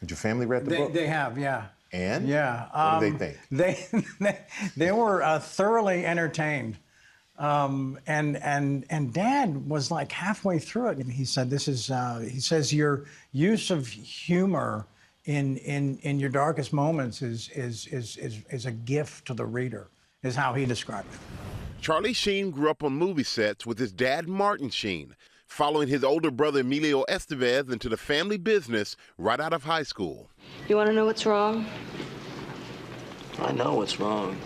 Did your family read the book? They have, yeah. And? Yeah. What do they think? They were thoroughly entertained. And Dad was like halfway through it, and he said, he says your use of humor in your darkest moments is a gift to the reader, is how he described it. Charlie Sheen grew up on movie sets with his dad, Martin Sheen, following his older brother, Emilio Estevez, into the family business right out of high school. You want to know what's wrong? I know what's wrong.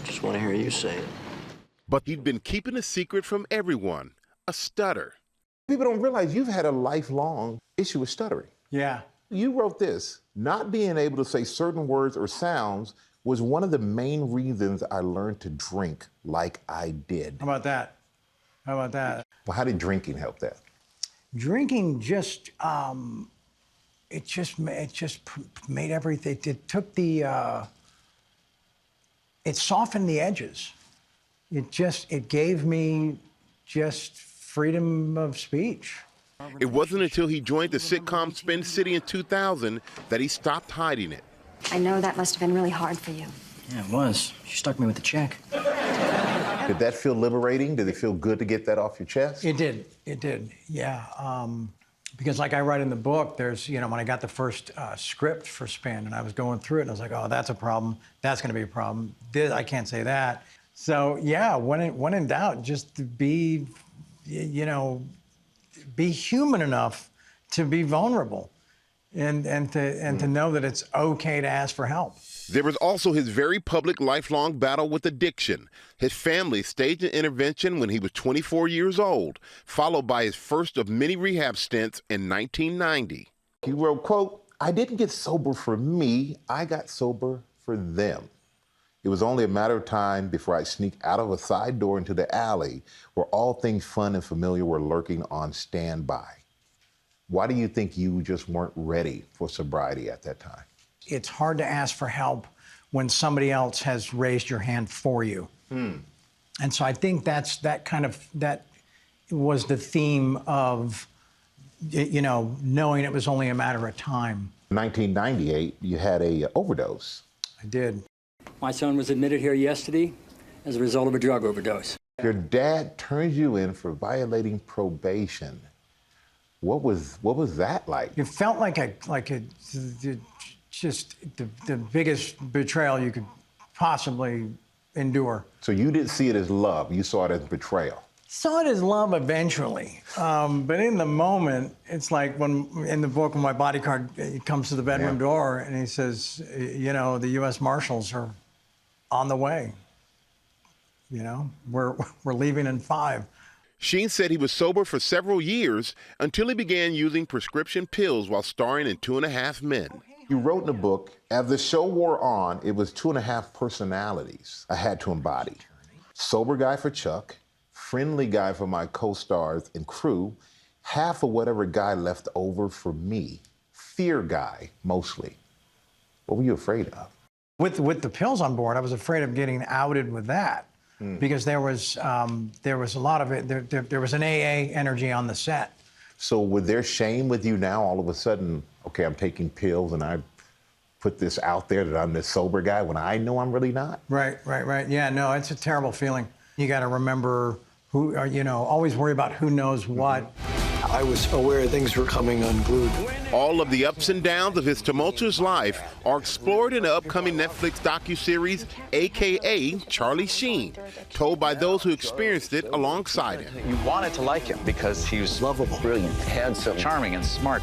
Just want to hear you say it. But he'd been keeping a secret from everyone, a stutter. People don't realize you've had a lifelong issue with stuttering. Yeah. You wrote this, not being able to say certain words or sounds was one of the main reasons I learned to drink like I did. How about that? How about that? Well, how did drinking help that? Drinking just, it just made everything, it took the, it softened the edges. It gave me just freedom of speech. It wasn't until he joined the sitcom Spin City in 2000 that he stopped hiding it. I know that must have been really hard for you. Yeah, it was. She stuck me with the check. Did that feel liberating? Did it feel good to get that off your chest? It did, yeah. Because like I write in the book, there's, when I got the first script for Spin and I was going through it and I was like, oh, that's a problem. That's gonna be a problem. I can't say that. So yeah, when in doubt, just to be, be human enough to be vulnerable and to know that it's okay to ask for help. There was also his very public lifelong battle with addiction. His family staged an intervention when he was 24 years old, followed by his first of many rehab stints in 1990. He wrote, quote, I didn't get sober for me, I got sober for them. It was only a matter of time before I'd sneak out of a side door into the alley where all things fun and familiar were lurking on standby. Why do you think you just weren't ready for sobriety at that time? It's hard to ask for help when somebody else has raised your hand for you. And so I think that was the theme of, knowing it was only a matter of time. In 1998, you had a overdose. I did. My son was admitted here yesterday as a result of a drug overdose. Your dad turns you in for violating probation. What was that like? It felt like just the biggest betrayal you could possibly endure. So you didn't see it as love, you saw it as betrayal. Saw it as love eventually, but in the moment, it's like when in the book when my bodyguard comes to the bedroom door and he says, the U.S. Marshals are on the way. We're leaving in 5. Sheen said he was sober for several years until he began using prescription pills while starring in 2.5 Men. You wrote in the book, as the show wore on, it was 2.5 personalities I had to embody. Sober guy for Chuck, friendly guy for my co-stars and crew, half of whatever guy left over for me, fear guy, mostly. What were you afraid of? With the pills on board, I was afraid of getting outed with that because there was a lot of it, there was an AA energy on the set. So with their shame with you now, all of a sudden, okay, I'm taking pills and I put this out there that I'm this sober guy when I know I'm really not? Right. Yeah, no, it's a terrible feeling. You got to remember who, always worry about who knows what. I was aware things were coming unglued. All of the ups and downs of his tumultuous life are explored in the upcoming Netflix docuseries, AKA Charlie Sheen, told by those who experienced it alongside him. You wanted to like him because he was lovable, brilliant, handsome, charming, and smart.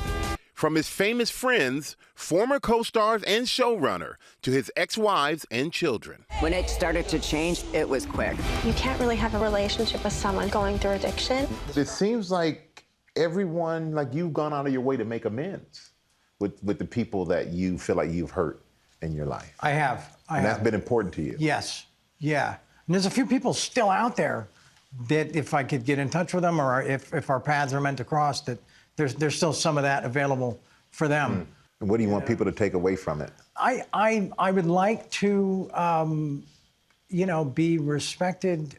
From his famous friends, former co-stars and showrunner, to his ex-wives and children. When it started to change, it was quick. You can't really have a relationship with someone going through addiction. It seems like everyone, like you've gone out of your way to make amends with the people that you feel like you've hurt in your life. I have. And that's been important to you. Yes, yeah. And there's a few people still out there that if I could get in touch with them or if our paths are meant to cross, that there's still some of that available for them. And what do you want people to take away from it? I would like to, be respected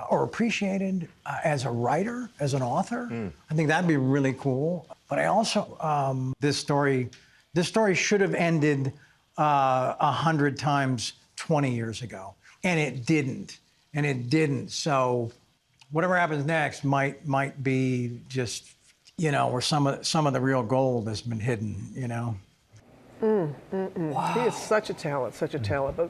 or appreciated as a writer, as an author. I think that'd be really cool. But I also, this story This story should have ended 100 times 20 years ago, and it didn't. And it didn't. So whatever happens next might be just, you know, where some of the real gold has been hidden, you know. Wow. He is such a talent, but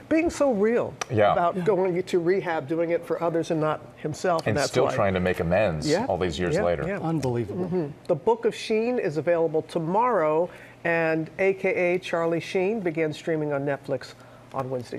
being so real about going to rehab, doing it for others and not himself. And that's still why. trying to make amends all these years later. Yeah. Unbelievable. The Book of Sheen is available tomorrow, and AKA Charlie Sheen begins streaming on Netflix on Wednesday.